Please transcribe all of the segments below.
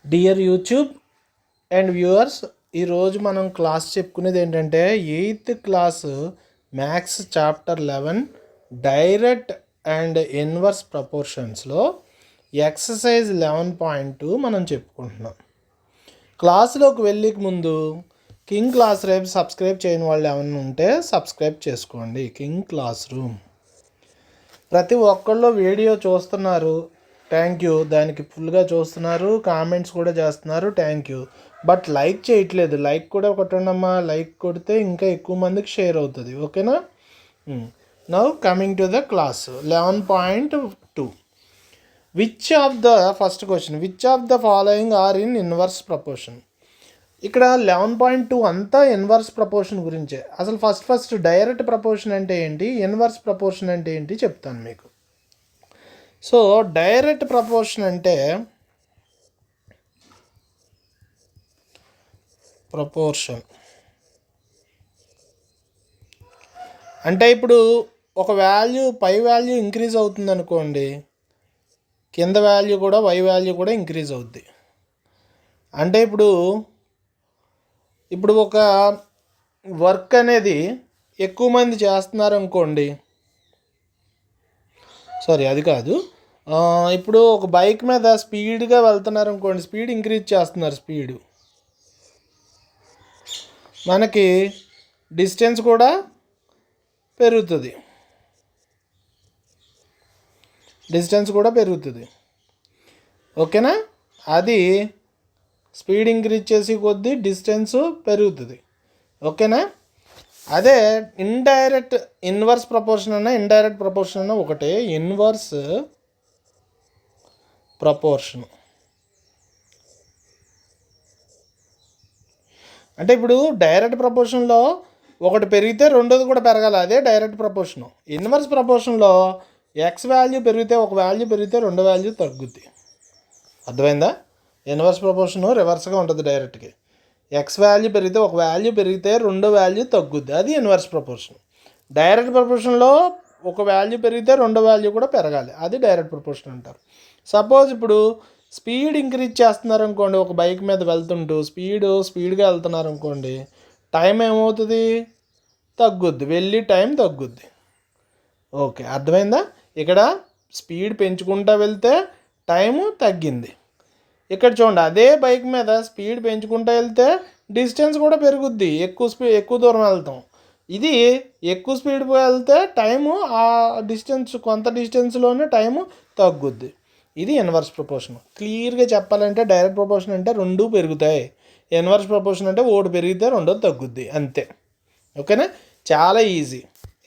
Dear YouTube and viewers, ఈరోజు మనం class చెప్పుకునేది ఏంటంటే 8th class maths chapter 11 direct and inverse ప్రపోర్షన్స్లో ఎక్సర్సైజ్ 11.2 మనం చెప్పుకుంటున్నాం. క్లాసులోకి వెళ్ళే ముందు కింగ్ క్లాస్ రేపు సబ్స్క్రైబ్ చేయని వాళ్ళు ఏమైనా ఉంటే సబ్స్క్రైబ్ చేసుకోండి. కింగ్ క్లాస్ రూమ్ ప్రతి ఒక్కళ్ళు వీడియో చూస్తున్నారు, థ్యాంక్ యూ. దానికి ఫుల్గా చూస్తున్నారు, కామెంట్స్ కూడా చేస్తున్నారు, థ్యాంక్ యూ. బట్ లైక్ చేయట్లేదు. లైక్ కూడా కొట్టండమ్మా. లైక్ కొడితే ఇంకా ఎక్కువ మందికి షేర్ అవుతుంది, ఓకేనా? Now coming to the class 11.2. Which of the first question, which of the following are in inverse proportion. ఇక్కడ 11.2 అంతా ఇన్వర్స్ ప్రపోర్షన్ గురించే. అసలు ఫస్ట్ డైరెక్ట్ ప్రపోర్షన్ అంటే ఏంటి, ఇన్వర్స్ ప్రపోర్షన్ అంటే ఏంటి చెప్తాను మీకు. సో డైరెక్ట్ ప్రపోర్షన్ అంటే ఇప్పుడు ఒక వాల్యూ పై వాల్యూ ఇంక్రీజ్ అవుతుంది అనుకోండి, కింద వాల్యూ కూడా వై వాల్యూ కూడా ఇంక్రీజ్ అవుద్ది. అంటే ఇప్పుడు ఒక వర్క్ అనేది ఎక్కువ మంది చేస్తున్నారు అనుకోండి, సారీ అది కాదు, ఇప్పుడు ఒక బైక్ మీద స్పీడ్గా వెళ్తున్నారు అనుకోండి, స్పీడ్ ఇంక్రీజ్ చేస్తున్నారు, స్పీడు మనకి డిస్టెన్స్ కూడా పెరుగుతుంది, ఓకేనా? అది స్పీడ్ ఇంక్రీజ్ చేసి కొద్దీ డిస్టెన్స్ పెరుగుతుంది, ఓకేనా? అదే ఇన్వర్స్ ప్రపోర్షన్ అన్న ఇండైరెక్ట్ ప్రపోర్షన్ అన్న ఒకటే. ఇన్వర్స్ ప్రపోర్షన్ అంటే ఇప్పుడు డైరెక్ట్ ప్రపోర్షన్లో ఒకటి పెరిగితే రెండోది కూడా పెరగాలి, అదే direct proportion. Inverse ప్రపోర్షన్లో X value పెరిగితే ఒక వాల్యూ పెరిగితే రెండో వాల్యూ తగ్గుద్ది. అర్థమైందా? ఇన్వర్స్ ప్రపోర్షను రివర్స్గా ఉంటుంది డైరెక్ట్కి. ఎక్స్ వాల్యూ పెరిగితే ఒక వాల్యూ పెరిగితే రెండో వాల్యూ తగ్గుద్ది, అది ఇన్వర్స్ ప్రపోర్షన్. డైరెక్ట్ ప్రపోర్షన్లో ఒక వాల్యూ పెరిగితే రెండో వాల్యూ కూడా పెరగాలి, అది డైరెక్ట్ ప్రపోర్షన్ అంటారు. సపోజ్ ఇప్పుడు స్పీడ్ ఇంక్రీజ్ చేస్తున్నారు అనుకోండి, ఒక బైక్ మీద వెళ్తుంటూ స్పీడ్గా వెళ్తున్నారు అనుకోండి, టైం ఏమవుతుంది, తగ్గుద్ది, వెళ్ళి టైం తగ్గుద్ది. ఓకే, అర్థమైందా? ఇక్కడ స్పీడ్ పెంచుకుంటూ వెళ్తే టైము తగ్గింది. ఇక్కడ చూడండి, అదే బైక్ మీద స్పీడ్ పెంచుకుంటూ వెళ్తే డిస్టెన్స్ కూడా పెరుగుద్ది, ఎక్కువ దూరం వెళ్తాం. ఇది ఎక్కువ స్పీడ్ వెళ్తే టైము ఆ కొంత డిస్టెన్స్లోనే టైము తగ్గుద్ది. ఇది ఇన్వర్స్ ప్రపోర్షన్. క్లియర్గా చెప్పాలంటే డైరెక్ట్ ప్రపోర్షన్ అంటే రెండు పెరుగుతాయి, ఇన్వర్స్ ప్రపోర్షన్ అంటే ఒకటి పెరిగితే రెండోది తగ్గుద్ది, అంతే. ఓకేనా? చాలా ఈజీ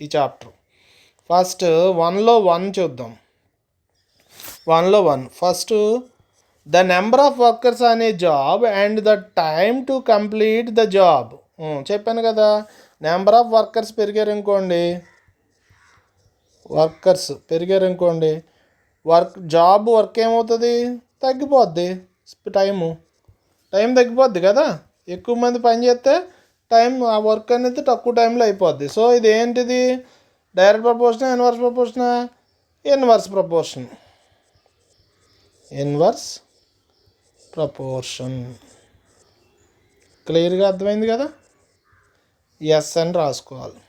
ఈ చాప్టర్. ఫస్ట్ 1లో 1 చూద్దాం. 1లో 1 first the number of workers on a job and the time to complete the job. చెప్పాను కదా, నెంబర్ ఆఫ్ వర్కర్స్ పెరిగారనుకోండి, వర్క్ ఏమవుతుంది, తగ్గిపోద్ది, టైం తగ్గిపోద్ది కదా. ఎక్కువ మంది పని చేస్తే ఆ వర్క్ అనేది తక్కువ టైంలో అయిపోద్ది. సో ఇది ఏంటిది, డైరెక్ట్ ప్రపోర్షన్, ఇన్వర్స్ ప్రపోర్షన్. క్లియర్గా అర్థమైంది కదా? ఎస్ అని రాసుకోవాలి.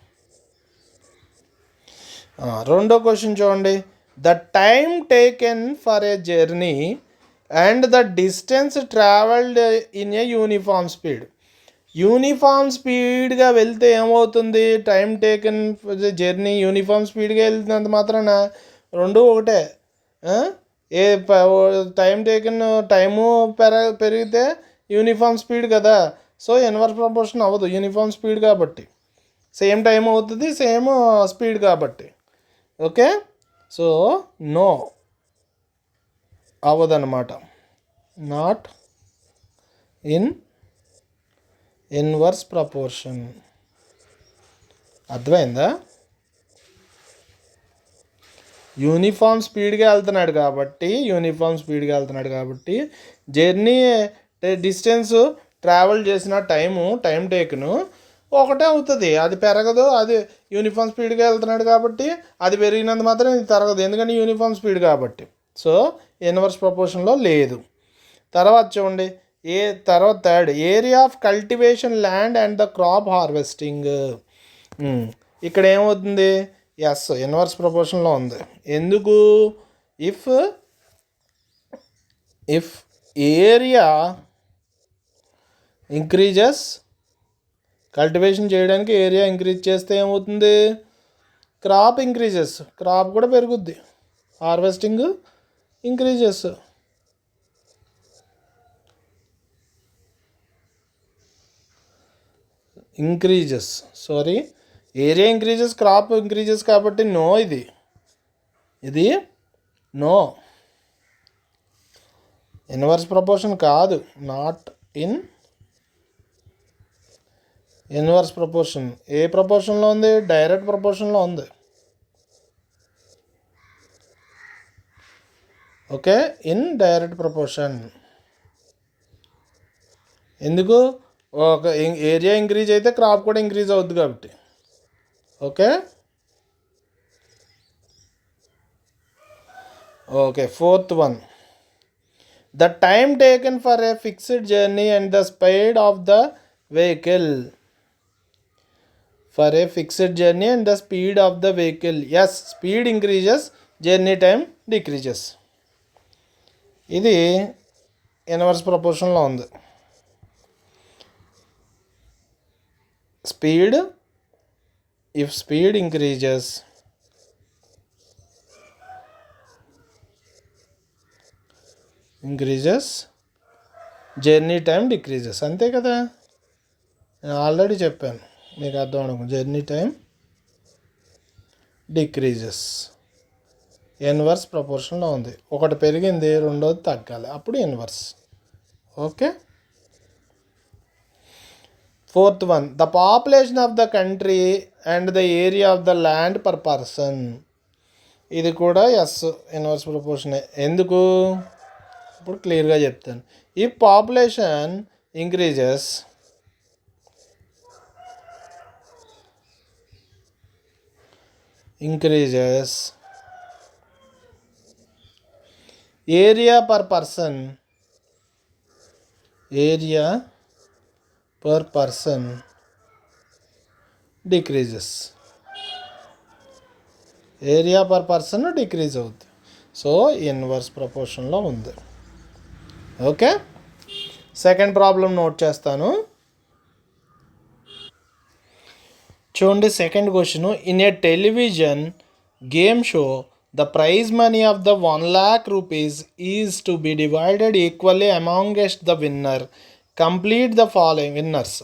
రెండో క్వశ్చన్ చూడండి. The time taken for a journey and the distance travelled in a uniform స్పీడ్గా వెళ్తే ఏమవుతుంది, time taken for the journey uniform స్పీడ్గా వెళ్తున్నంత మాత్రాన రెండు ఒకటే. టైము పెరిగితే యూనిఫామ్ స్పీడ్ కదా, సో ఇన్వర్స్ ప్రపోర్షన్ అవ్వదు, యూనిఫామ్ స్పీడ్ కాబట్టి. సేమ్ టైం అవుతుంది, సేమ్ స్పీడ్ కాబట్టి. ఓకే, సో నో అవ్వదన్నమాట, నాట్ ఇన్ ఇన్వర్స్ ప్రపోర్షన్. అర్థమైందా? యూనిఫామ్ స్పీడ్గా వెళ్తున్నాడు కాబట్టి జర్నీ డిస్టెన్స్ ట్రావెల్ చేసిన టైం టేకును ఒకటే అవుతుంది, అది పెరగదు. అది యూనిఫామ్ స్పీడ్గా వెళ్తున్నాడు కాబట్టి అది పెరిగినంత మాత్రం ఇది తరగదు, ఎందుకంటే యూనిఫామ్ స్పీడ్ కాబట్టి. సో ఇన్వర్స్ ప్రపోర్షన్లో లేదు. తర్వాత చూడండి తర్వాత third area of cultivation land and the crop harvesting. ఇక్కడ ఏమవుతుంది? ఎస్, ఇన్వర్స్ ప్రపోర్షన్లో ఉంది. ఎందుకు? ఇఫ్ ఏరియా ఇంక్రీజెస్, కల్టివేషన్ చేయడానికి ఏరియా ఇంక్రీజ్ చేస్తే ఏమవుతుంది? క్రాప్ ఇంక్రీజెస్, క్రాప్ కూడా పెరుగుద్ది. Harvesting increases. Area increases, crop increases కాబట్టి నో. ఇది నో, ఇన్వర్స్ ప్రపోర్షన్ కాదు. Not in inverse proportion. ఏ ప్రపోర్షన్లో ఉంది? డైరెక్ట్ ప్రపోర్షన్లో ఉంది. Okay, in direct proportion. ఎందుకు? ఒక ఏరియా ఇంక్రీజ్ అయితే క్రాప్ కూడా ఇంక్రీజ్ అవుద్ది కాబట్టి. Okay, fourth one. The time taken for a fixed journey and the speed of the vehicle. For a fixed journey and the speed of the vehicle. Yes, speed increases, journey time decreases. ఇది inverse ప్రపోర్షన్లో ఉంది. Speed, if speed increases, journey time decreases. అంతే కదా, నేను already చెప్పాను, మీకు అర్థం అనుకో. జర్నీ టైం డిక్రీజెస్, ఇన్వర్స్ ప్రపోర్షన్లో ఉంది. ఒకటి పెరిగింది, రెండోది తగ్గాలి, అప్పుడు inverse. Okay, fourth one. The population of the country and the area of the land per person. ఇది కూడా ఎస్, ఇన్వర్స్ ప్రపోర్షనే. ఎందుకు? ఇప్పుడు క్లియర్గా చెప్తాను. ఈ population increases, area per person decreases. Area per person decrease అవుతుంది. సో ఇన్వర్స్ ప్రపోర్షన్లో ఉంది. ఓకే, సెకండ్ ప్రాబ్లం నోట్ చేస్తాను. చూడండి, second question. In a television game show the prize money of the 1 lakh rupees is to be divided equally amongst the winner. Complete the following winners.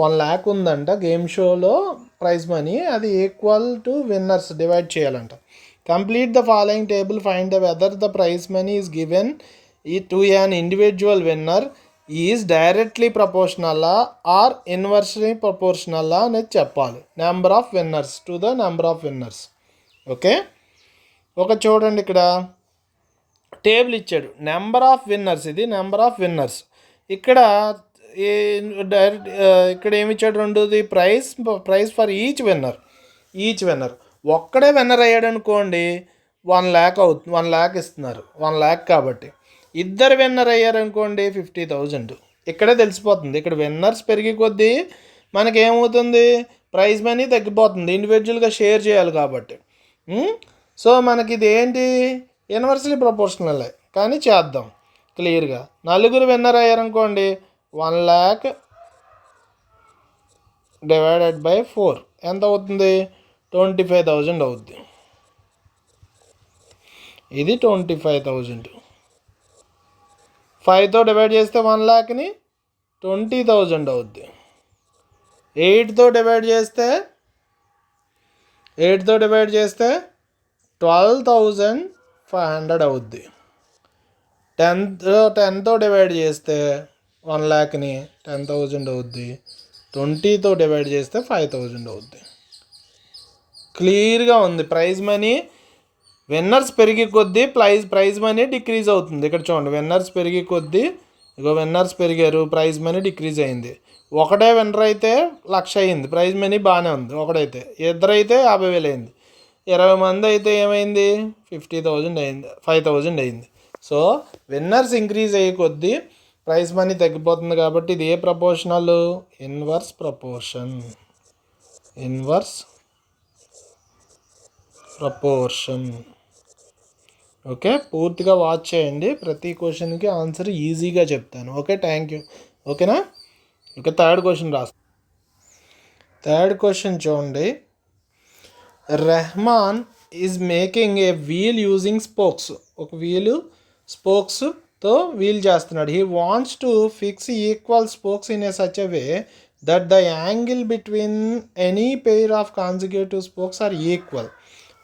1 lakh ఉందంట game షోలో prize money, అది equal to winners divide చేయాలంట. Complete the following table, find the whether the prize money is given to an individual winner is directly ప్రపోర్షనలా or inversely ప్రపోర్షనలా అనేది చెప్పాలి. Number of winners to the number of winners. Okay, చూడండి, ఇక్కడ table ఇచ్చాడు. Number of winners, ఇది number of winners. ఇక్కడ ఇక్కడ ఏమి ఇచ్చాడు? రెండోది ప్రైజ్ ఫర్ ఈచ్ విన్నర్. ఒక్కడే విన్నర్ అయ్యాడు అనుకోండి, 1 lakh అవుతుంది. 1 lakh ఇస్తున్నారు, 1 lakh కాబట్టి. ఇద్దరు విన్నర్ అయ్యారనుకోండి 50,000. ఇక్కడే తెలిసిపోతుంది. ఇక్కడ విన్నర్స్ పెరిగి కొద్దీ మనకేమవుతుంది? ప్రైజ్ మనీ తగ్గిపోతుంది, ఇండివిజువల్గా షేర్ చేయాలి కాబట్టి. సో మనకి ఇది ఏంటి? ఇన్వర్స్లీ ప్రపోర్షనలే, కానీ చేద్దాం క్లియర్గా. 4 విన్నర్ అయ్యారనుకోండి, 1 lakh డివైడెడ్ బై 4 ఎంత అవుతుంది? 25,000 అవుద్ది. ఇది 25,000. 5తో డివైడ్ చేస్తే 1 lakhని 20,000 అవుద్ది. 8తో డివైడ్ చేస్తే 12,500 అవుద్ది. 10తో డివైడ్ చేస్తే 1 lakhని 10,000 అవుద్ది. 20తో డివైడ్ చేస్తే 5,000 అవుద్ది. క్లియర్గా ఉంది. ప్రైజ్ మనీ విన్నర్స్ పెరిగి కొద్దీ ప్రైజ్ మనీ డిక్రీజ్ అవుతుంది. ఇక్కడ చూడండి, విన్నర్స్ పెరిగి కొద్దీ విన్నర్స్ పెరిగారు, ప్రైజ్ మనీ డిక్రీజ్ అయింది. ఒకటే విన్నర్ అయితే 1,00,000 అయింది, ప్రైజ్ మనీ బాగానే ఉంది. ఒకడైతే, ఇద్దరైతే 50,000 అయింది. 20 మంది అయితే ఏమైంది? 50,000 అయింది, 5,000 అయింది. సో విన్నర్స్ ఇంక్రీజ్ అయ్యే కొద్దీ ప్రైజ్ మనీ తగ్గిపోతుంది కాబట్టి ఇది ఏ proportional? Inverse proportion. Inverse proportion. Okay, పూర్తిగా వాచ్ చేయండి. ప్రతి క్వశ్చన్కి ఆన్సర్ ఈజీగా చెప్తాను. Okay, thank you. ఓకేనా? ఓకే, థర్డ్ క్వశ్చన్ రాస్తాను. థర్డ్ క్వశ్చన్ చూడండి. Rahman is making a wheel using spokes. ఒక వీలు స్పోక్స్తో వీల్ చేస్తున్నాడు. He wants to fix equal spokes in a such a way that the angle between any pair of consecutive spokes are equal.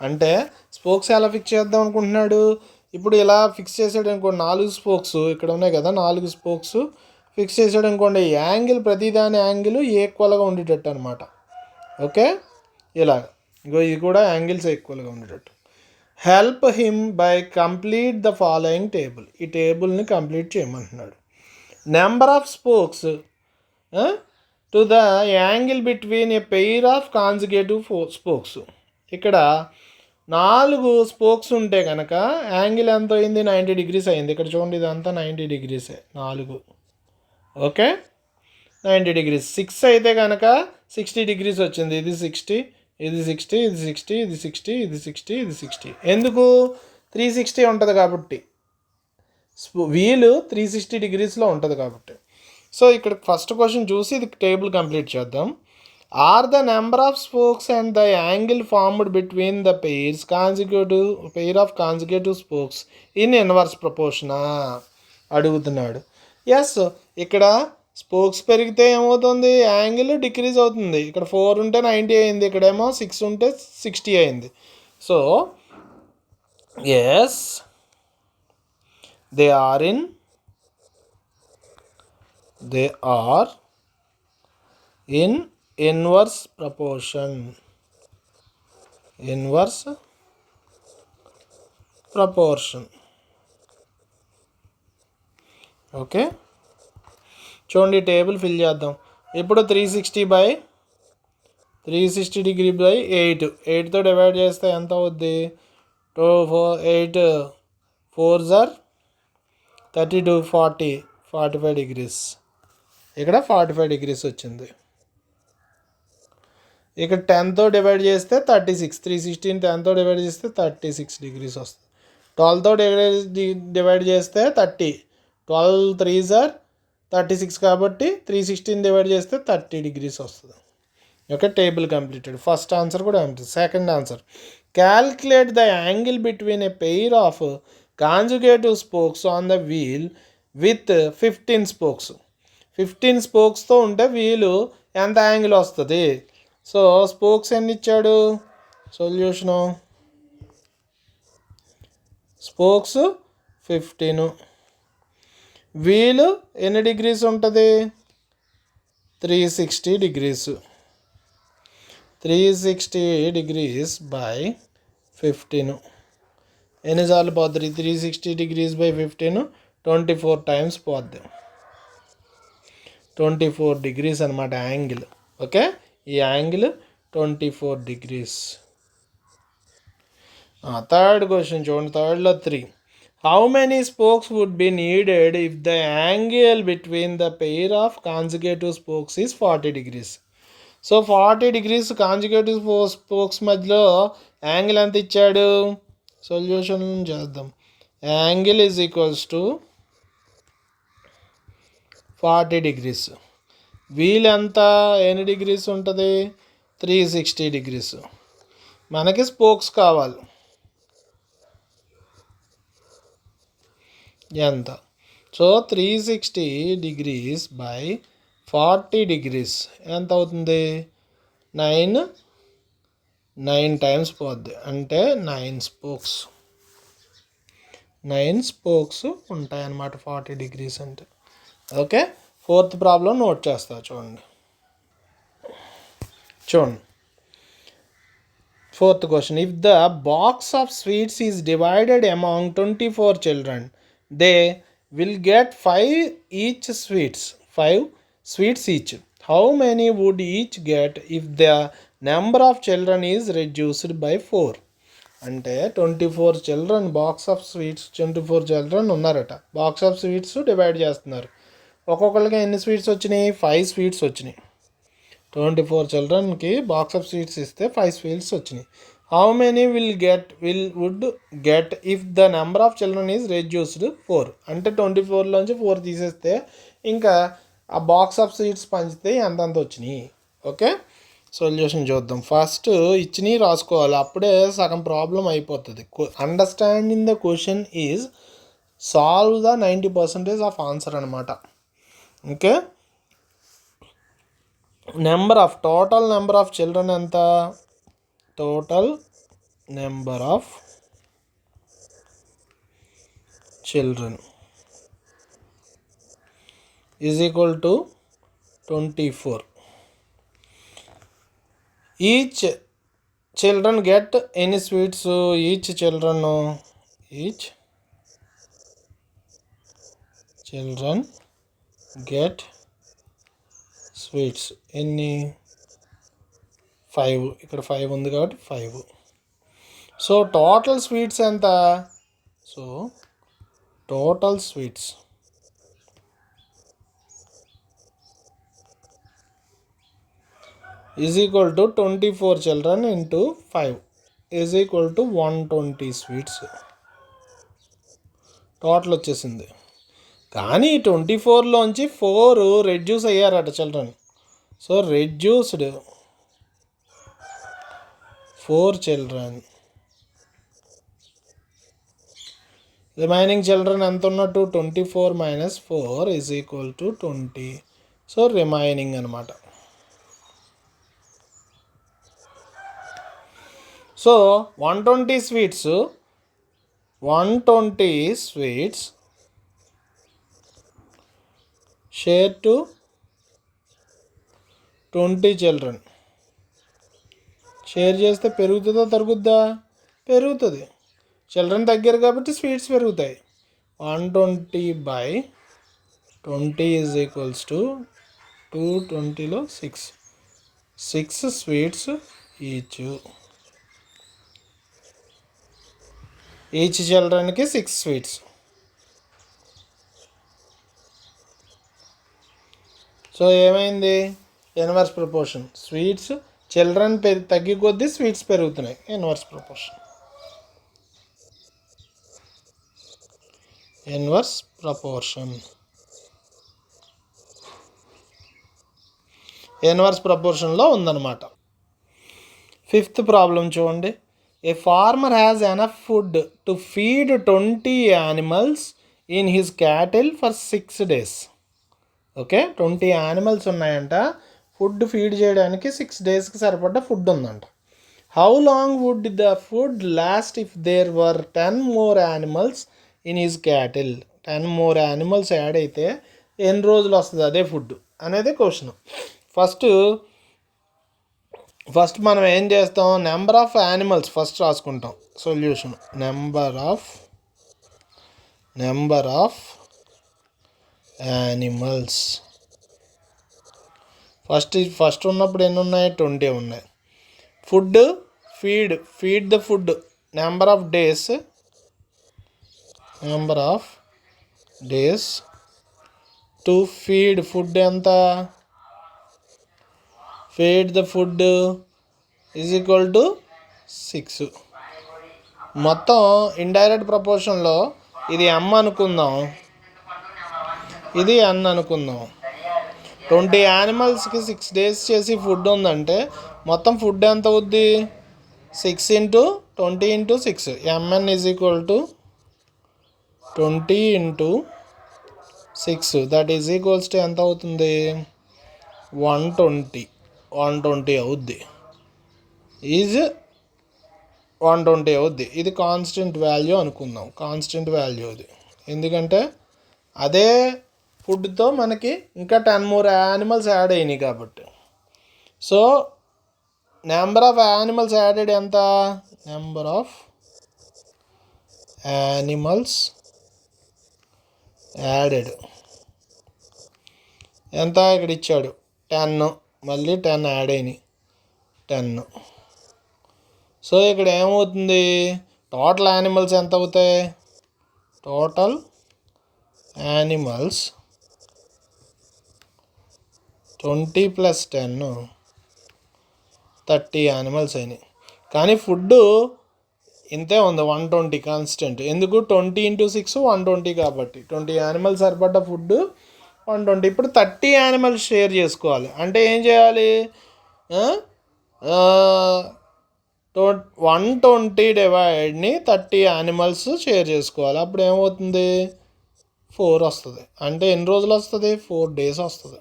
అంటే spokes ఎలా fix చేద్దాం అనుకుంటున్నాడు? ఇప్పుడు ఇలా fix చేసాడు అనుకోండి, 4 స్పోక్స్ ఇక్కడ ఉన్నాయి కదా, 4 స్పోక్స్ ఫిక్స్ చేసాడు అనుకోండి, యాంగిల్ ప్రతిదాని యాంగిల్ ఈక్వల్గా ఉండేటట్టు అనమాట. ఓకే, ఇలా ఇది కూడా యాంగిల్స్ ఈక్వల్గా ఉండేటట్టు. Help him by complete the following table. ఈ టేబుల్ని కంప్లీట్ చేయమంటున్నాడు. Number of spokes to the angle between a pair of consecutive spokes. ఇక్కడ 4 స్పోక్స్ ఉంటే కనుక యాంగిల్ ఎంత అయింది? 90 degrees అయింది. ఇక్కడ చూడండి, ఇదంతా 90 degrees 4. Okay, 90 degrees. 6 అయితే కనుక 60 degrees వచ్చింది. ఇది 60, ఇది 60, ఇది 60, ఇది 60, ఇది 60, ఇది 60. ఎందుకు? 360 ఉంటుంది కాబట్టి, వీలు 360 degreesలో ఉంటుంది కాబట్టి. సో ఇక్కడ ఫస్ట్ క్వశ్చన్ చూసి ఇది టేబుల్ కంప్లీట్ చేద్దాం. Are the number of spokes and the angle formed between the pair of consecutive spokes in inverse ప్రపోర్షనా అడుగుతున్నాడు. ఎస్, ఇక్కడ స్పోక్స్ పెరిగితే ఏమవుతుంది? యాంగిల్ డిక్రీజ్ అవుతుంది. ఇక్కడ 4 ఉంటే 90 అయింది, ఇక్కడేమో 6 ఉంటే 60 అయింది. So yes, they are in inverse proportion. Inverse proportion. Okay, చూడండి టేబుల్ ఫిల్ చేద్దాం. ఇప్పుడు 360 degree బై 8. 8తో డివైడ్ చేస్తే ఎంత అవుద్ది? 8 4s are 32, 40, 45 degrees. ఇక్కడ 45 degrees వచ్చింది. ఇక్కడ 10తో డివైడ్ చేస్తే 36. 360 10తో డివైడ్ చేస్తే 36 degrees వస్తుంది. 12తో డివైడ్ చేస్తే 30. 12 3s are 36 కాబట్టి 316 డివైడ్ చేస్తే 30 degrees వస్తుంది. Okay, table completed. First answer కూడా ఉంటుంది. Second answer, calculate the angle between a pair of consecutive spokes on the wheel with 15 spokes. 15 స్పోక్స్తో ఉంటే వీలు ఎంత యాంగిల్ వస్తుంది? సో స్పోక్స్ ఎన్ని ఇచ్చాడు? Solution spokes 15. వీలు ఎన్ని డిగ్రీస్ ఉంటుంది? 360 degrees. 360 degrees బై 15 ఎన్నిసార్లు పోద్ది? 360 degrees బై 15 24 times పోద్ది. 24 degrees అనమాట యాంగిల్. ఓకే, ఈ యాంగిల్ 24 degrees. థర్డ్ క్వశ్చన్ చూడండి. థర్డ్లో 3. How many spokes would be needed if the angle between the pair of consecutive spokes is 40 degrees. So 40 degrees consecutive spokes మధ్యలో angle ఎంత ఇచ్చాడు? Solution చేద్దాం. Angle is equals to 40 degrees. Wheel ఎంత ఎన్ని degrees ఉంటుంది? 360 degrees. మనకి spokes కావాలి. ఎంత? సో 360 degrees బై 40 degrees ఎంత అవుతుంది? 9 times పోద్ది. అంటే 9 స్పోక్స్. 9 స్పోక్స్ ఉంటాయన్నమాట 40 degrees అంటే. ఓకే, ఫోర్త్ ప్రాబ్లం నోట్ చేస్తా. చూడండి fourth question. If the box of sweets is divided among 24 children, they will get 5 sweets each. How many would each get if the number of children is reduced by 4? అంటే 24 children box of sweets 24 children ఉన్నారట. Box of sweets divide చేస్తున్నారు. ఒక్కొక్కరికి ఎన్ని sweets వచ్చినాయి? 5 sweets వచ్చినాయి. 24 చిల్డ్రన్కి box of sweets ఇస్తే 5 sweets వచ్చినాయి. How many would get if the number of children is reduced 4. అంటే 24లోంచి 4 తీసేస్తే ఇంకా ఆ బాక్స్ ఆఫ్ స్వీట్స్ పంచితే ఎంతంత వచ్చినాయి. ఓకే, సొల్యూషన్ చూద్దాం. ఫస్ట్ ఇచ్చినవి రాసుకోవాలి, అప్పుడే సగం ప్రాబ్లం అయిపోతుంది. Understanding the question is solve the 90% of answer అనమాట. Okay, total number of children ఎంత? Total number of children is equal to 24. Each children get any sweets? Each children get sweets ఎన్ని? 5. ఇక్కడ 5 ఉంది కాబట్టి 5. సో టోటల్ స్వీట్స్ ఎంత? So total sweets is equal to 24 children into 5 is equal to 120 sweets. Total వచ్చేసింది. కానీ 24లోంచి 4 reduce అయ్యారట children. So reduced 4 children. Remaining children ఎంత ఉన్నట్టు? 24 minus 4 is equal to 20. So remaining అనమాట. So 120 sweets share to 20 children. Share చేస్తే పెరుగుతుందా తరుగుద్దా? పెరుగుతుంది. Children తగ్గారు కాబట్టి స్వీట్స్ పెరుగుతాయి. 120/20 ఈజ్ ఈక్వల్స్ టు 220లో 6 స్వీట్స్ ఈచ్ చిల్డ్రన్కి 6 స్వీట్స్. సో ఏమైంది? Inverse proportion. స్వీట్స్ చిల్డ్రన్ తగ్గి కొద్దీ స్వీట్స్ పెరుగుతున్నాయి. Inverse proportion. ఇన్వర్స్ ప్రపోర్షన్లో ఉందన్నమాట. 5th ప్రాబ్లం చూడండి. A farmer has enough food to feed 20 animals in his cattle for 6 days. Okay, 20 animals ఉన్నాయంట. Food feed చేయడానికి 6 daysకి సరిపడ్డ ఫుడ్ ఉందంట. How long would the food last if there were 10 more animals in his cattle? 10 more animals add అయితే ఎన్ని రోజులు వస్తుంది అదే ఫుడ్ అనేది క్వశ్చన్. ఫస్ట్ మనం ఏం చేస్తాం? నెంబర్ ఆఫ్ యానిమల్స్ ఫస్ట్ రాసుకుంటాం. Solution number of animals. First ఉన్నప్పుడు ఎన్ని ఉన్నాయి? 20 ఉన్నాయి. Food feed the food number of days to feed food ఎంత? Feed the food is equal to 6. మొత్తం ఇండైరెక్ట్ ప్రపోర్షన్లో ఇది M అనుకుందాం, ఇది N అనుకుందాం. 20 యానిమల్స్కి 6 days చేసి ఫుడ్ ఉందంటే మొత్తం ఫుడ్ ఎంత అవుద్ది? 6 × 20 × 6. MN is equal to 20 × 6. That is equals to ఎంత అవుతుంది? 120 అవుద్ది. 120 అవుద్ది. ఇది కాన్స్టెంట్ వాల్యూ అనుకుందాం. కాన్స్టెంట్ వాల్యూ ఇది, ఎందుకంటే అదే ఫుడ్తో మనకి ఇంకా 10 more యానిమల్స్ యాడ్ అయినాయి కాబట్టి. So number of animals added ఎంత? నెంబర్ ఆఫ్ యానిమల్స్ యాడెడ్ ఎంత? ఇక్కడ ఇచ్చాడు 10, మళ్ళీ 10 యాడ్ అయినాయి 10. సో ఇక్కడ ఏమవుతుంది, టోటల్ యానిమల్స్ ఎంత అవుతాయి, టోటల్ యానిమల్స్ 20 + 10 30 యానిమల్స్ అయినాయి. కానీ ఫుడ్ ఇంతే ఉంది 120 కాన్స్టెంట్. ఎందుకు, 20 × 6 120 కాబట్టి 20 యానిమల్స్ సరిపడ్డ ఫుడ్ 120. ఇప్పుడు 30 యానిమల్స్ షేర్ చేసుకోవాలి అంటే ఏం చేయాలి, 120 డివైడ్ని 30 యానిమల్స్ షేర్ చేసుకోవాలి. అప్పుడు ఏమవుతుంది, 4 వస్తుంది. అంటే ఎన్ని రోజులు వస్తుంది, 4 days వస్తుంది.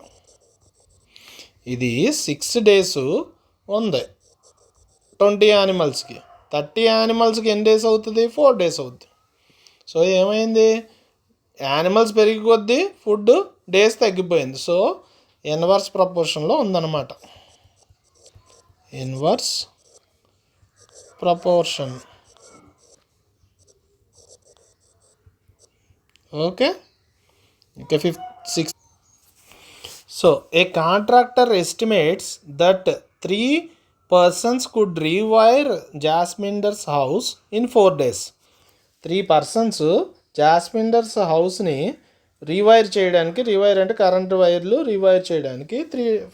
ఇది 6 days ఉంది 20 యానిమల్స్కి. 30 యానిమల్స్కి ఎన్ని డేస్ అవుతుంది, 4 days అవుతుంది. సో ఏమైంది, యానిమల్స్ పెరిగి కొద్దీ ఫుడ్ డేస్ తగ్గిపోయింది. సో ఇన్వర్స్ ప్రపోర్షన్లో ఉందన్నమాట. Inverse proportion. ఓకే, ఇంకా 6. So A contractor estimates that 3 persons could rewire Jasminder's house in 4 days. 3 persons జాస్మిండర్స్ హౌస్ని రీవైర్ చేయడానికి, రీవైర్ అంటే కరెంట్ వైర్లు రీవైర్ చేయడానికి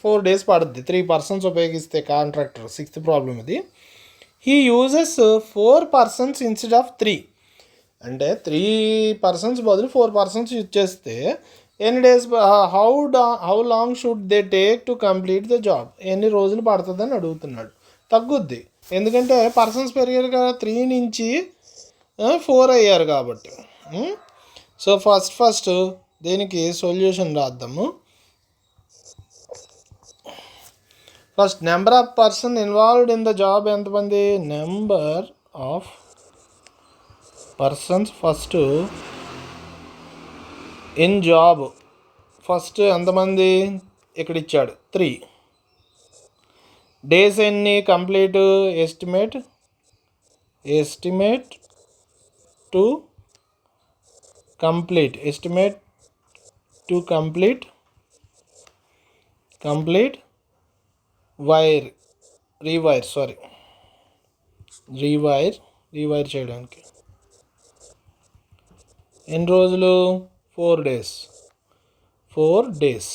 4 days పడుద్ది. 3 persons ఉపయోగిస్తే కాంట్రాక్టర్. 6th ప్రాబ్లం ఇది. He uses 4 persons instead of 3. అంటే 3 persons బదులు 4 persons యూజ్ చేస్తే ఎన్ని days, how long should they take to complete the job, ఎన్ని రోజులు పడుతుందని అడుగుతున్నాడు. తగ్గుద్ది, ఎందుకంటే పర్సన్స్ పెరిగారు కదా, 3 నుంచి 4 అయ్యారు కాబట్టి. సో ఫస్ట్ దీనికి సొల్యూషన్ రాద్దాము. First number of person involved in the job ఎంతమంది, number of persons first in job first ఎంతమంది ఇక్కడ ఇచ్చాడు, 3. డేస్ ఎన్ని, complete, estimate to complete, estimate to complete rewire చేయడానికి ఎన్ని రోజులు, 4 days.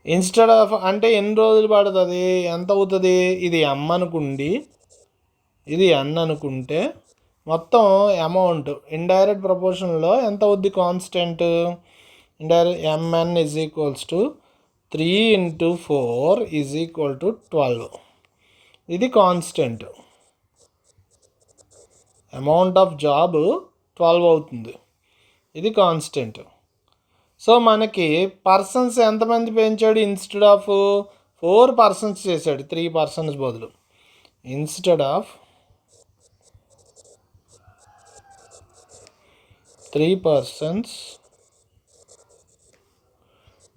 ఇన్స్టెడ్ ఆఫ్ అంటే ఎన్ని రోజులు పడుతుంది, ఎంత అవుతుంది, ఇది M అనుకుండి ఇది N అనుకుంటే మొత్తం అమౌంట్ ఇండైరెక్ట్ ప్రపోర్షన్లో ఎంత అవుద్ది, కాన్స్టెంట్. Indirect MN = 3 × 4 = 12. ఇది కాన్స్టెంట్. అమౌంట్ ఆఫ్ జాబ్ 12 అవుతుంది, ఇది కాన్స్టెంట్. సో మనకి పర్సన్స్ ఎంతమంది పెంచాడు, ఇన్స్టెడ్ ఆఫ్ 4 persons చేశాడు, 3 persons బదులు. Instead of 3 persons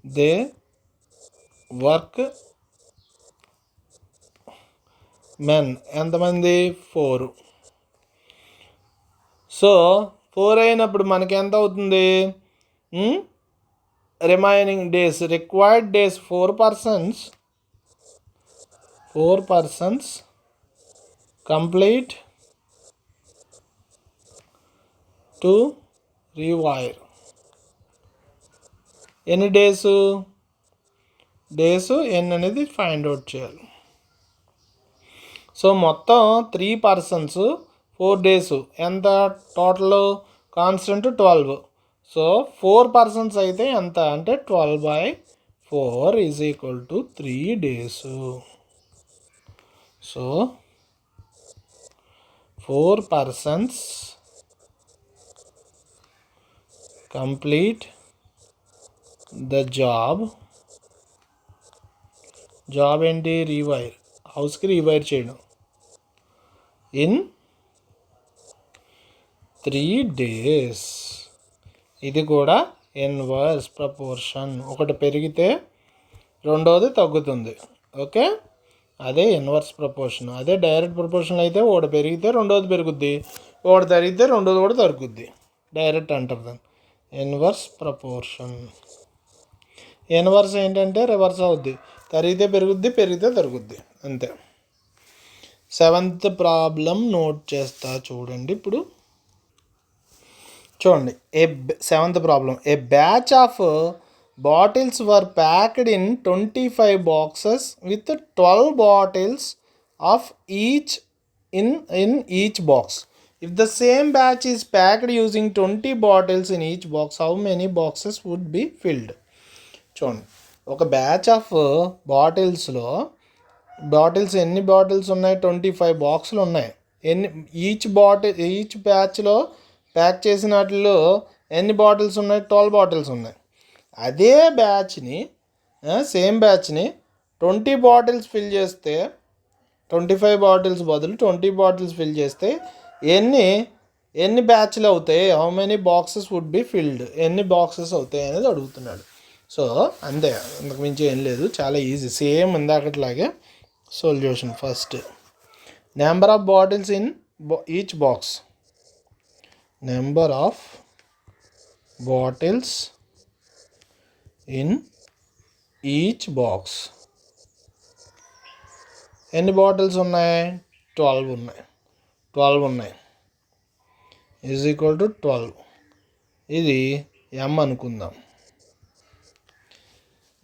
they work men ఎంతమంది, 4. సో 4 అయినప్పుడు మనకి ఎంత అవుతుంది, remaining days, required days 4 persons complete to rewire. ఎన్ని డేస్ ఎన్ని అనేది ఫైండ్ అవుట్ చేయాలి. సో మొత్తం 3 persons 4 days ఎంత, టోటల్ కాన్స్టెంట్ 12. సో 4 persons అయితే ఎంత అంటే 12/4 = 3 days. So 4 persons complete the job ఏంటి, రీవైర్, హౌస్కి రీవైర్ చేయడం ఇన్ 3 days. ఇది కూడా ఇన్వర్స్ ప్రపోర్షన్. ఒకటి పెరిగితే రెండోది తగ్గుతుంది. ఓకే, అదే ఇన్వర్స్ ప్రపోర్షన్. అదే డైరెక్ట్ ప్రపోర్షన్ అయితే ఒకటి పెరిగితే రెండోది పెరుగుద్ది, ఒకటి తరిగితే రెండోది కూడా తగ్గుద్ది. డైరెక్ట్ అంటారు దాన్ని ఇన్వర్స్ ప్రపోర్షన్. ఇన్వర్స్ ఏంటంటే రివర్స్ అవుద్ది, తరిగితే పెరుగుద్ది, పెరిగితే తరుగుద్ది, అంతే. సెవెంత్ ప్రాబ్లం నోట్ చేస్తా చూడండి. ఇప్పుడు చూడండి, seventh problem. A batch of bottles were packed in 25 boxes with 12 bottles of each in each box. If the same batch is packed using 20 bottles in each box, how many boxes would be filled? చూడండి, ఒక batch of bottles ఎన్ని bottles ఉన్నాయి? 25 బాక్సులు ఉన్నాయి. Each బ్యాచ్లో pack చేసిన వాటిలో ఎన్ని బాటిల్స్ ఉన్నాయి? 12 బాటిల్స్ ఉన్నాయి. అదే బ్యాచ్ని సేమ్ బ్యాచ్ని 20 బాటిల్స్ ఫిల్ చేస్తే, 25 బాటిల్స్ బదులు 20 బాటిల్స్ ఫిల్ చేస్తే ఎన్ని బ్యాచ్లు అవుతాయి? How many boxes would be filled? ఎన్ని బాక్సెస్ అవుతాయి అనేది అడుగుతున్నాడు. సో అంతే, అంతకు మించి ఏం లేదు, చాలా ఈజీ, సేమ్ ఇందాకట్లాగే. Solution first, number of bottles in each box. Number of bottles in each box. ఎన్ని బాటిల్స్ ఉన్నాయి? 12 ఉన్నాయి. 12 ఉన్నాయి ఈజ్ ఈక్వల్ టు 12. ఇది m అనుకుందాం.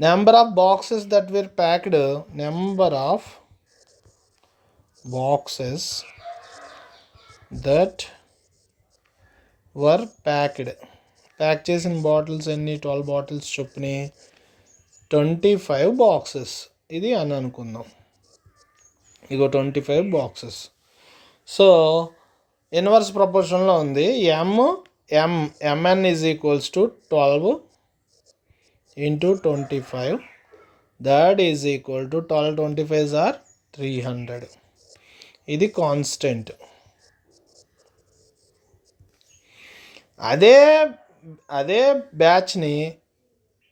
Number of boxes that were packed. Number of boxes that were packed. Pack చేసిన bottles ఎన్ని? 12 bottles చొప్పున 25 boxes. ఇది అని అనుకుందాం. ఇగో 25 బాక్సెస్. సో ఇన్వర్స్ ప్రపోర్షన్లో ఉంది. mn is equals to 12 into 25. That is equal to 12 25s or 300. ఇది కాన్స్టెంట్. అదే బ్యాచ్ని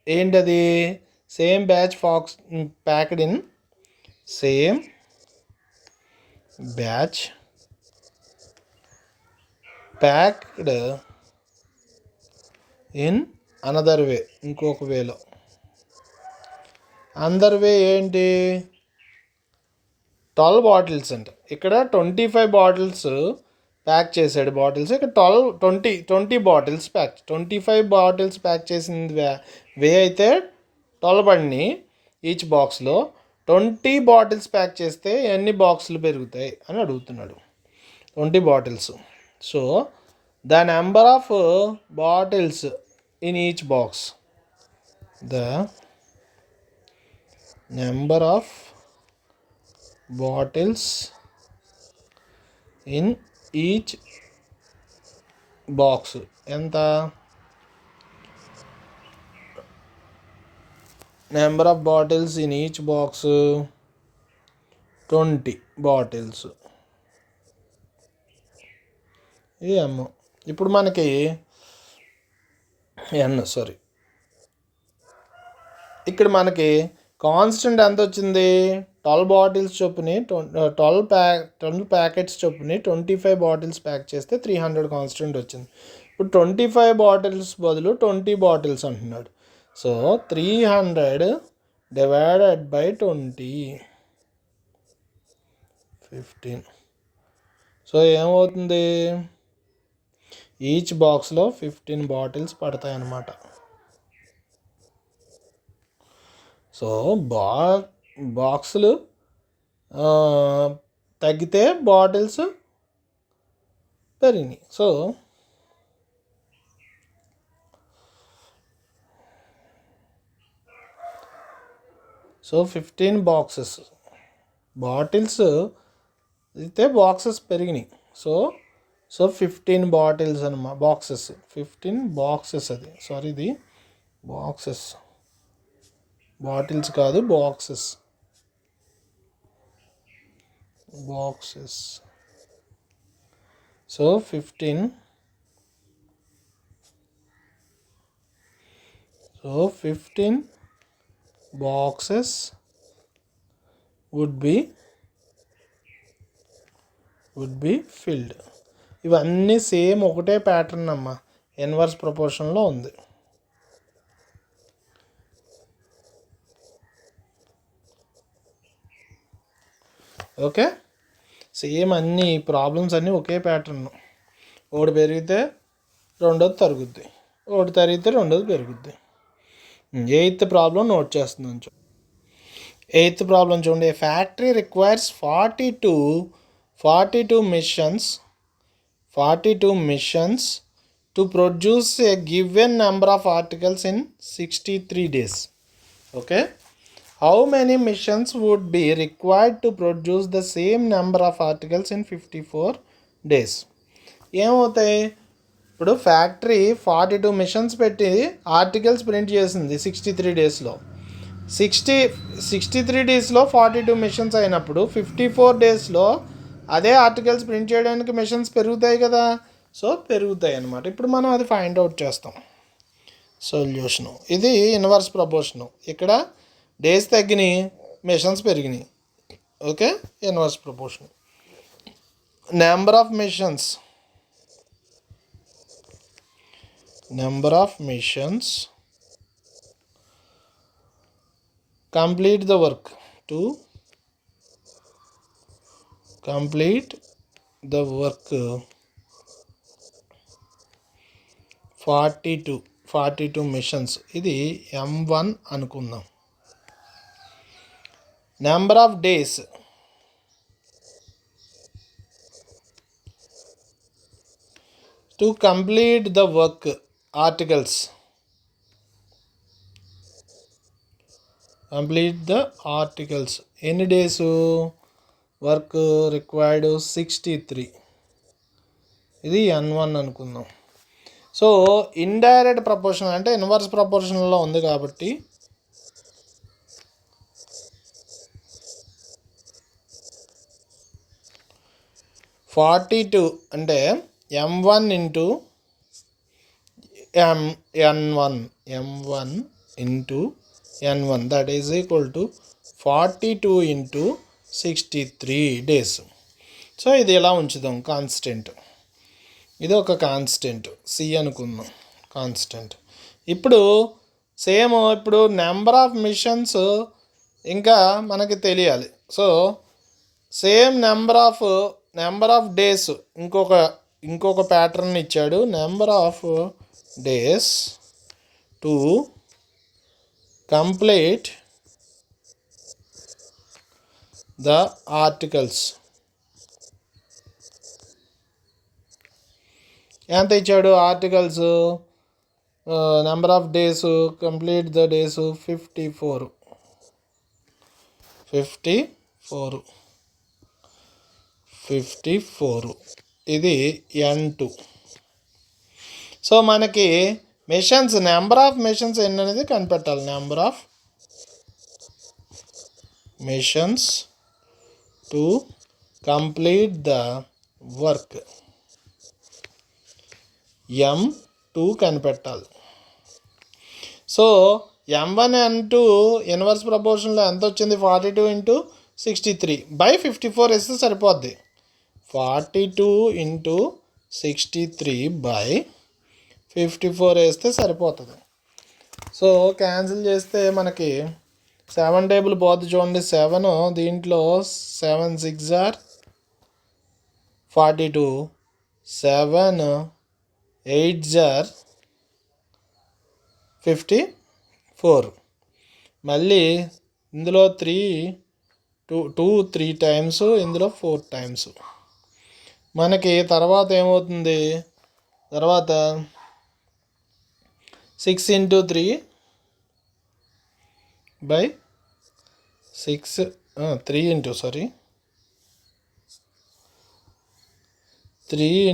ఏంటది? Same batch packed in same batch packed in another way. ఇంకొక వేలో అందర్ వే ఏంటి? 12 బాటిల్స్ అంట. ఇక్కడ 25 బాటిల్స్ ప్యాక్ చేసాడు. బాటిల్స్ ఇక్కడ 20 బాటిల్స్ ప్యాక్. 25 బాటిల్స్ ప్యాక్ చేసింది వే అయితే 12 పడినాయి ఈచ్ బాక్స్లో. 20 బాటిల్స్ ప్యాక్ చేస్తే ఎన్ని బాక్సులు పెరుగుతాయి అని అడుగుతున్నాడు. 20 bottles. So the number of bottles in each box. The number of bottles in each box ఎంత? Number of bottles in each box 20 bottles. ఇది m. ఇప్పుడు మనకి ఇక్కడ మనకి కాన్స్టెంట్ ఎంత వచ్చింది? 12 బాటిల్స్ చొప్పున 12 ప్యాకెట్స్ చొప్పున 25 బాటిల్స్ ప్యాక్ చేస్తే 300 కాన్స్టెంట్ వచ్చింది. ఇప్పుడు 25 బాటిల్స్ బదులు 20 బాటిల్స్ అంటున్నాడు. So 300 divided by 20 15. సో ఏమవుతుంది? ఈచ్ బాక్స్లో 15 బాటిల్స్ పడతాయి అన్నమాట. సో బాక్సులు తగ్గితే బాటిల్స్ పెరిగినాయి. సో 15 బాక్సెస్, బాటిల్స్ అయితే బాక్సెస్ పెరిగినాయి. సో 15 బాటిల్స్ అన్నమాట. Boxes 15 boxes. ఇది బాక్సెస్, బాటిల్స్ కాదు, boxes. So 15 boxes would be filled. ఇవన్నీ సేమ్ ఒకటే ప్యాటర్న్ అమ్మా, ఇన్వర్స్ ప్రపోర్షన్లో ఉంది. ఓకే, సేమ్ అన్ని ప్రాబ్లమ్స్ అన్నీ ఒకే ప్యాటర్న్. ఒకటి పెరిగితే రెండోది తరుగుద్ది, ఒకటి తరిగితే రెండోది పెరుగుద్ది. ఎయిత్ ప్రాబ్లం నోట్ చేస్తున్నాను. ఎయిత్ ప్రాబ్లం చూడండి. ఏ factory requires 42 missions to produce a given number of articles in 63 days. Okay, how many missions would be required to produce the same number of articles in 54 days? ఏమవుతాయి? ఇప్పుడు factory 42 machines పెట్టి articles print చేసింది 63 డేస్లో. 63 డేస్లో 42 machines అయినప్పుడు 54 డేస్లో అదే articles print చేయడానికి మిషన్స్ పెరుగుతాయి కదా. సో పెరుగుతాయి అన్నమాట. ఇప్పుడు మనం అది ఫైండ్ అవుట్ చేస్తాం. సొల్యూషను ఇది ఇన్వర్స్ ప్రపోర్షను. ఇక్కడ డేస్ తగ్గినాయి, మిషన్స్ పెరిగినాయి. Okay, inverse proportion. Number of missions complete the work. To complete the work 42 machines. ఇది M1 అనుకుందాం. Number of days to complete the work articles. ఎన్ని డేసు వర్క్ రిక్వైర్డ్? 63. ఇది N1 అనుకుందాం. So indirect proportion అంటే inverse ప్రపోర్షన్లో ఉంది కాబట్టి M42 అంటే M1 into N1 that is equal to 42 into 63 days. So ఇది ఎలా ఉంచుదాం? కాన్స్టెంట్. ఇది ఒక కాన్స్టెంట్ సి అనుకుందాం, కాన్స్టెంట్. ఇప్పుడు సేమ్ ఇప్పుడు నెంబర్ ఆఫ్ మిషన్స్ ఇంకా మనకి తెలియాలి. So same number of days ఇంకొక ప్యాటర్న్ ఇచ్చాడు. Number of days to complete the articles. ఎంత ఇచ్చాడు? Articles number of days complete the days 54. ఇది N2. సో మనకి మిషన్స్ నెంబర్ ఆఫ్ మిషన్స్ ఎన్ని అనేది కనిపెట్టాలి. Number of machines to complete the work M2 కనిపెట్టాలి. సో M1 N2 ఇన్వర్స్ ప్రపోర్షన్లో ఎంత వచ్చింది? 42 ఇంటూ 63 బై 54 వేస్తే సరిపోద్ది. 42 ఇంటూ 63 బై 54 వేస్తే సరిపోతుంది. సో క్యాన్సిల్ చేస్తే మనకి 7 టేబుల్ పోద్ది చూడండి. 7 దీంట్లో 7 6 ఆర్ 42, 7 8 జార్ 54. మళ్ళీ ఇందులో 3 టైమ్స్, ఇందులో 4 టైమ్స్. మనకి తర్వాత ఏమవుతుంది? తర్వాత 6 ఇంటూ 3 బై 6 3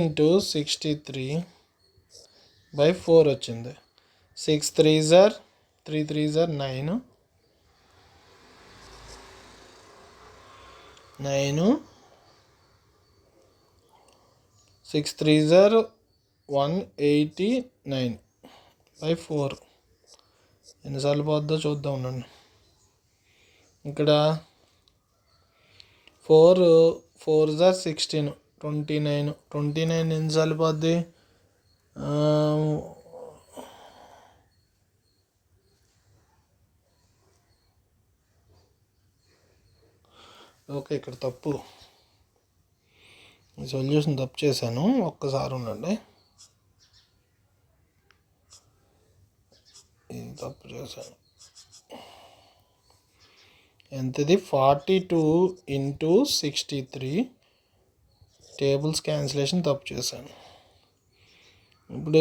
ఇంటూ 63 బై 4 వచ్చింది. 6 3s are 9, 6 3s are 189 by 4. ఎన్నిసార్లు పోద్దో చూద్దాం ఉండండి. ఇక్కడ 4 are 16, 29 ఎన్నిసార్లు పోద్ది? ఓకే, ఇక్కడ తప్పు. సొల్యూషన్ తప్పు చేశాను, ఒక్కసారి ఉండండి. ఇది తప్పు చేశాను. ఎంతది 42 × 63. టేబుల్స్ క్యాన్సిలేషన్ తప్పు చేశాను. ఇప్పుడు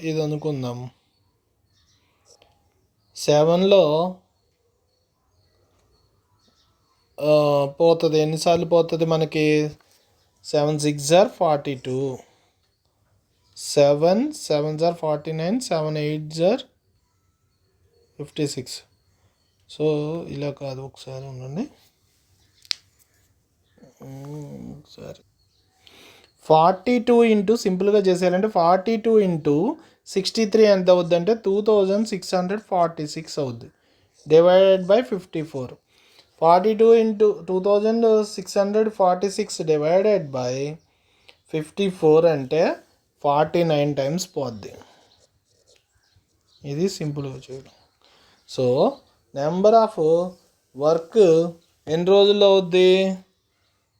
ఇది అనుకుందాం. 7లో పోతుంది, ఎన్నిసార్లు పోతుంది మనకి? 7 × 6 = 42, 7 × 7 = 49, 7 × 8 = 56. సో ఇలా కాదు, ఒకసారి ఉండండి. సరే, 42 × సింపుల్గా చేసేయాలంటే 42 × 63 ఎంత అవుద్ది అంటే 2646 అవుద్ది, డివైడెడ్ బై 54. 42 × 2646 డివైడెడ్ బై 54 అంటే 49 టైమ్స్ పోద్ది. ఇది సింపుల్గా చేయడం. సో నెంబర్ ఆఫ్ వర్క్ ఎన్ని రోజుల్లో అవుద్ది?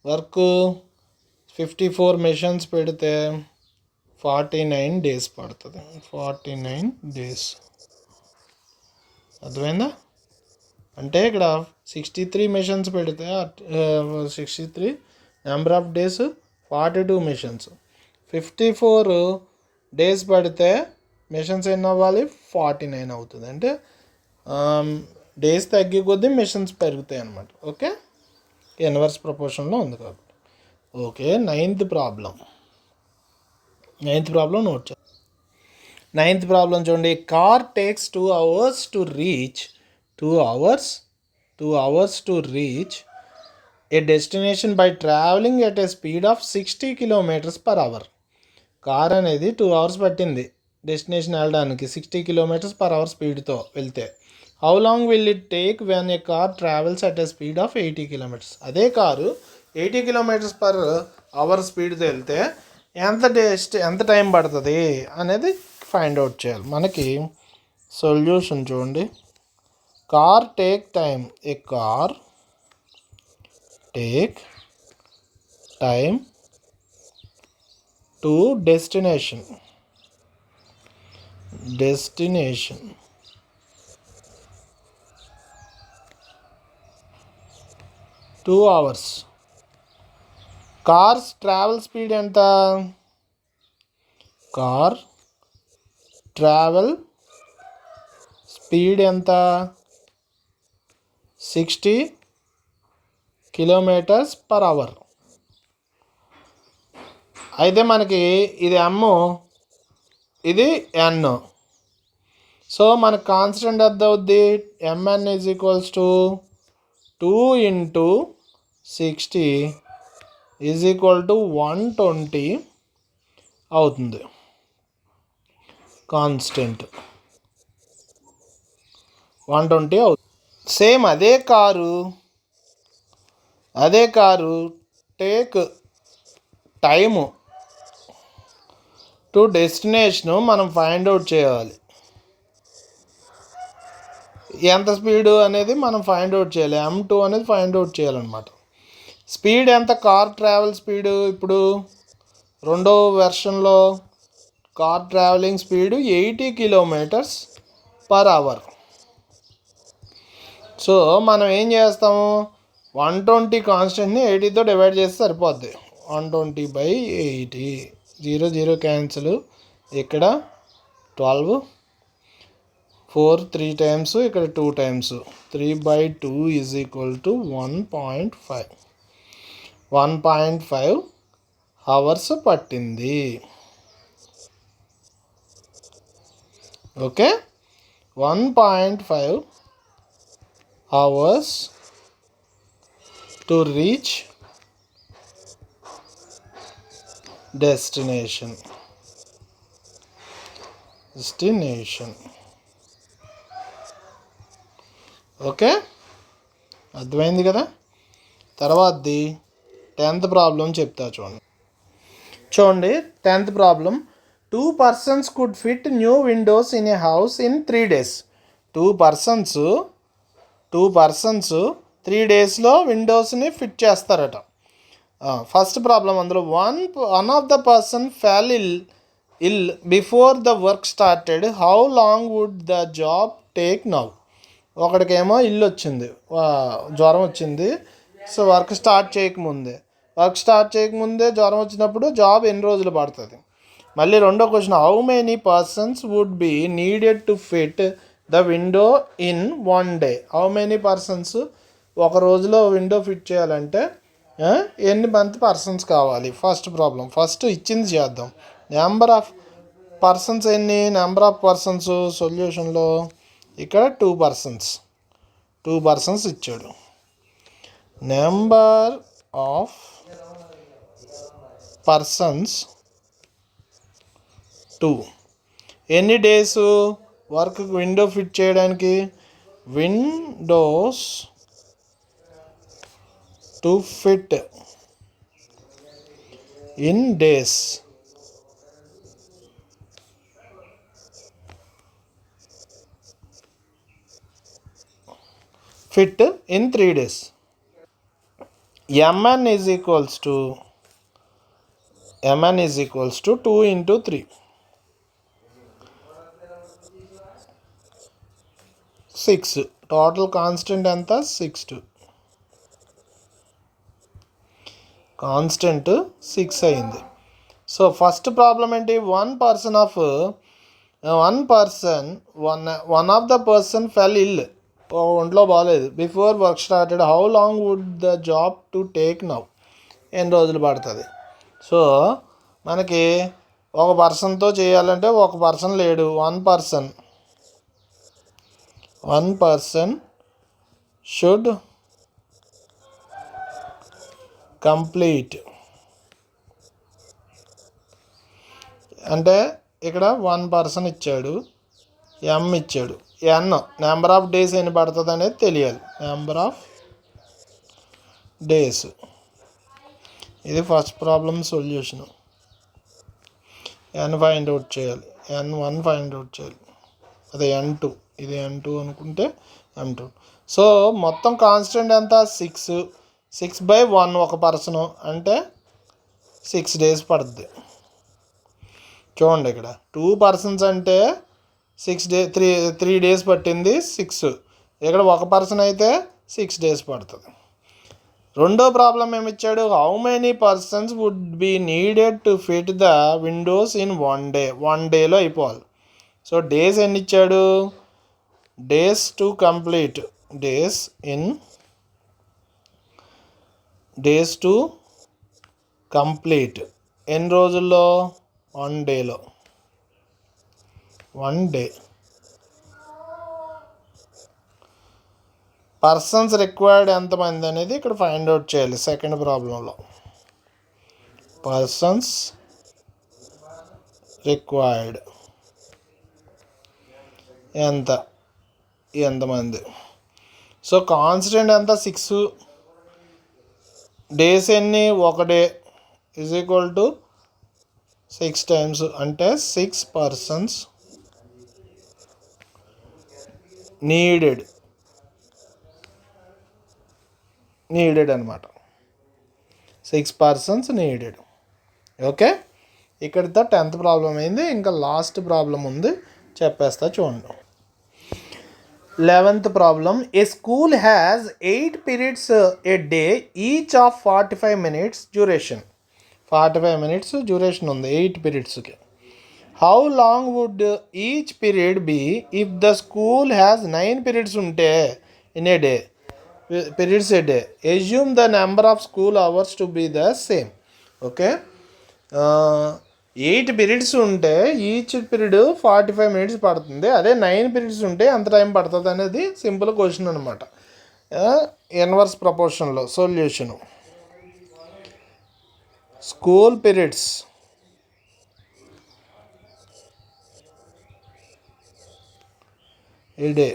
వర్క్ 54 మెషిన్స్ పెడితే 49 డేస్ పడుతుంది. 49 డేస్. అర్థమైందా? అంటే ఇక్కడ 63 మెషిన్స్ పెడితే 63 number of days 42 machines. 54 days పడితే మెషిన్స్ ఎన్ని అవ్వాలి? 49 అవుతుంది. అంటే డేస్ తగ్గే కొద్దీ మెషిన్స్ పెరుగుతాయి అన్నమాట. ఓకే, ఇన్వర్స్ ప్రపోర్షన్లో ఉంది కాబట్టి. ఓకే, నైన్త్ ప్రాబ్లం నోట్ చేద్దాం. నైన్త్ ప్రాబ్లం చూడండి. Car takes 2 hours to reach 2 hours to reach a destination by traveling at a speed of 60 km/h. Car అనేది 2 hours పట్టింది డెస్టినేషన్ వెళ్ళడానికి 60 km/h స్పీడ్తో వెళ్తే. How long will it take when a car travels at a speed of 80 km? అదే car 80 km/h స్పీడ్తో వెళ్తే ఎంత time పడుతుంది అనేది ఫైండ్ అవుట్ చేయాలి. మనకి సొల్యూషన్ చూడండి. Car take time, A car take time to destination 2 hours. Cars travel speed ఎంత? కార్ ట్రావెల్ స్పీడ్ ఎంత? 60 km/h. అయితే మనకి ఇది M, ఇది N. సో మనకు కాన్స్టెంట్ ఎంత అవుద్ది? Mn = 2 × 60 = 120 అవుతుంది కాన్స్టెంట్. 120 అవుతుంది. సేమ్ అదే car take time to destination మనం ఫైండ్ అవుట్ చేయాలి. ఎంత స్పీడు అనేది మనం ఫైండ్ అవుట్ చేయాలి. M2 అనేది ఫైండ్ అవుట్ చేయాలన్నమాట. స్పీడ్ ఎంత? కార్ ట్రావెల్ స్పీడు ఇప్పుడు రెండో వెర్షన్లో car travelling speed 80 km/h. So మనం ఏం చేస్తాము? 120 కాన్స్టెంట్ని 80తో డివైడ్ చేస్తే సరిపోద్ది. 120/80, 0 0 క్యాన్సిల్. ఇక్కడ 12, 4 3 టైమ్స్, ఇక్కడ 2 టైమ్స్. 3/2 = 1.5. 1.5 hours పట్టింది. Okay, 1.5 hours to reach destination. Okay, అర్థమైంది కదా? తర్వాతది 10th ప్రాబ్లం చెప్తా చూడండి. 10th problem. 2 persons could fit new windows in a house in 3 days. 2 persons 3 daysలో విండోస్ని ఫిట్ చేస్తారట. ఫస్ట్ ప్రాబ్లం అందులో one of the person fell ill before the work started, how long would the job take now. ఒకడికేమో ఇల్లు వచ్చింది, జ్వరం వచ్చింది. So work start చేయకముందే జ్వరం వచ్చినప్పుడు జాబ్ ఎన్ని రోజులు పడుతుంది. మళ్ళీ రెండో question, how many persons would be needed to fit the window in 1 day. How many persons ఒక రోజులో విండో ఫిట్ చేయాలంటే ఎన్ని మంది పర్సన్స్ కావాలి. ఫస్ట్ ప్రాబ్లం ఫస్ట్ ఇచ్చింది చేద్దాం. నెంబర్ ఆఫ్ పర్సన్స్ ఎన్ని, నెంబర్ ఆఫ్ పర్సన్స్ సొల్యూషన్లో ఇక్కడ 2 పర్సన్స్ ఇచ్చాడు. Number of persons 2. ఎన్ని డేస్ వర్క్ విండో ఫిట్ చేయడానికి, Windows to fit in days. Fit in 3 days. mn is equals to 2 into 3. 6. Total constant ఎంత, 6. Constant 6 అయింది. So first problem ఏంటి, one of the person fell ill, ఒంట్లో బాగాలేదు, before work started, how long would the job to take now, ఎన్ని రోజులు పడుతుంది. So మనకి ఒక పర్సన్తో చేయాలంటే ఒక పర్సన్ లేడు, వన్ పర్సన్ షుడ్ కంప్లీట్. అంటే ఇక్కడ 1 పర్సన్ ఇచ్చాడు, ఎం ఇచ్చాడు, నెంబర్ ఆఫ్ డేస్ ఎన్ని పడుతుంది అనేది తెలియాలి. నెంబర్ ఆఫ్ డేస్, ఇది ఫస్ట్ ప్రాబ్లం సొల్యూషన్. ఎన్ ఫైండ్ అవుట్ చేయాలి, n1 ఫైండ్ అవుట్ చేయాలి, అదే n2, ఇది n2 అనుకుంటే m2. సో మొత్తం కాన్స్టెంట్ ఎంత, 6/1 ఒక పర్సను అంటే 6 days పడుతుంది. చూడండి ఇక్కడ 2 persons అంటే 3 days పట్టింది, 6. ఇక్కడ ఒక పర్సన్ అయితే 6 days పడుతుంది. రెండో ప్రాబ్లం ఏమి ఇచ్చాడు, how many persons would be needed to fit the windows in 1 day. 1 dayలో అయిపోవాలి. సో డేస్ ఎన్ని ఇచ్చాడు, days to complete, days to complete ఎన్ని రోజుల్లో, 1 dayలో, 1 day. పర్సన్స్ రిక్వైర్డ్ ఎంతమంది అనేది ఇక్కడ ఫైండ్ అవుట్ చేయాలి. సెకండ్ ప్రాబ్లంలో పర్సన్స్ రిక్వైర్డ్ ఎంతమంది. సో కాన్స్టెంట్ ఎంత, 6. డేస్ ఎన్ని, 1 day is equal to 6 times, అంటే 6 persons నీడెడ్ అనమాట. 6 persons నీడెడ్. ఓకే, ఇక్కడితో 10th ప్రాబ్లం అయింది. ఇంకా లాస్ట్ ప్రాబ్లం ఉంది, చెప్పేస్తా చూడండి. 11th problem, a school has 8 periods a day, each of 45 minutes duration. 45 minutes duration ఉంది 8 periodsకి. How long would each period be if the school has 9 periods ఉంటే in a day, periods a day. Assume the number of school hours to be the same. Okay, 8 periods ఉంటే each period 45 minutes పడుతుంది. అదే 9 periods ఉంటే ఎంత time పడుతుంది అనేది simple question అనమాట. Inverse ప్రపోర్షన్లో solution. School periods a day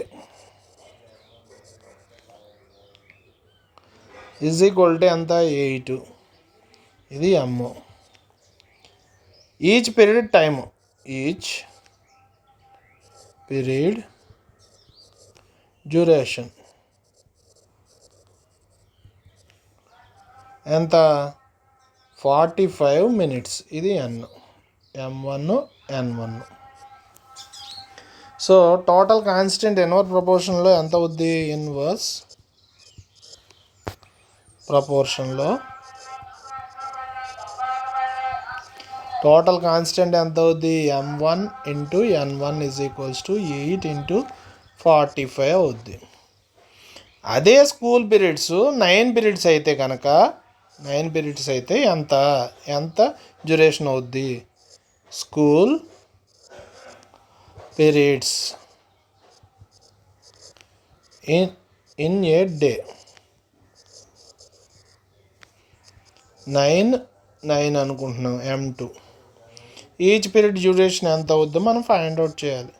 is equal to ఎంత, 8. ఇది M. Each period time, each period duration ఎంత, 45 minutes. ఇది n, m1 n1. So total constant inverse ప్రపోర్షన్లో ఎంత అవుద్ది? ఇన్వర్స్ ప్రపోర్షన్లో టోటల్ కాన్స్టెంట్ ఎంత అవుద్ది? m1 ఇంటూ n1 = 8 ఇంటూ 45 అవుద్ది. అదే స్కూల్ పీరియడ్స్ 9 పీరియడ్స్ అయితే కనుక 9 పీరియడ్స్ అయితే ఎంత డ్యూరేషన్ అవుద్ది? School periods in a day 9 అనుకుంటున్నాం. m2 ఈచ్ పీరియడ్ డ్యూరేషన్ ఎంత అవుద్దో మనం ఫైండ్ అవుట్ చేయాలి.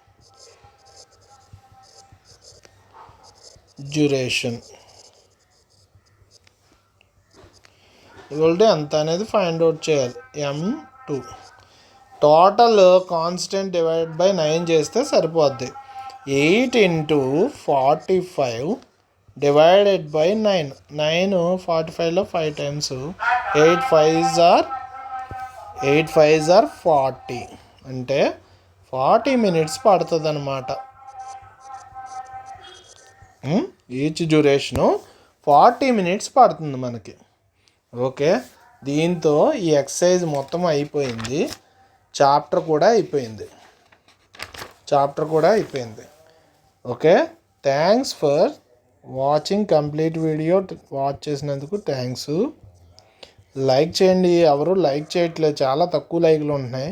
డ్యూరేషన్ ఎంత అనేది ఫైండ్ అవుట్ చేయాలి. m2 total constant divide by 9 చేస్తే సరిపోద్ది. 8 into 45 divided by 9. 9 45లో 5 times 8 5s are 40. అంటే 40 minutes పడుతుంది అన్నమాట. ఈచ్ డ్యూరేషను 40 minutes పడుతుంది మనకి. ఓకే, దీంతో ఈ ఎక్సర్సైజ్ మొత్తం అయిపోయింది. చాప్టర్ కూడా అయిపోయింది. Okay, thanks for watching complete video. Watch చేసినందుకు థ్యాంక్స్. లైక్ చేయండి. ఎవరు లైక్ చేయట్లేదు, చాలా తక్కువ లైక్లు ఉంటున్నాయి.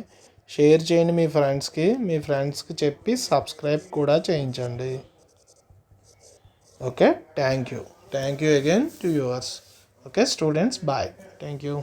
షేర్ చేయండి మీ ఫ్రెండ్స్కి చెప్పి సబ్స్క్రైబ్ కూడా చేయించండి. Okay, thank you again to yours. Okay students, bye. Thank you.